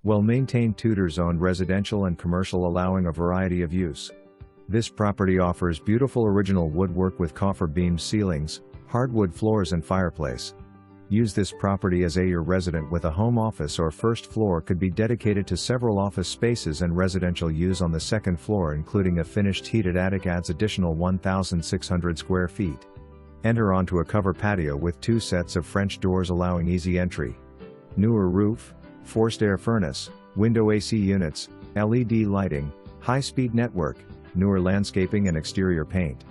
Well-maintained Tudor-zoned residential and commercial, allowing a variety of use. This property offers beautiful original woodwork with coffer beam ceilings, hardwood floors and fireplace. Use this property as your resident with a home office, or first floor could be dedicated to several office spaces and residential use on the second floor, including a finished heated attic adds additional 1,600 square feet. Enter onto a cover patio with 2 sets of French doors allowing easy entry. Newer roof, forced air furnace, window AC units, LED lighting, high-speed network, newer landscaping and exterior paint.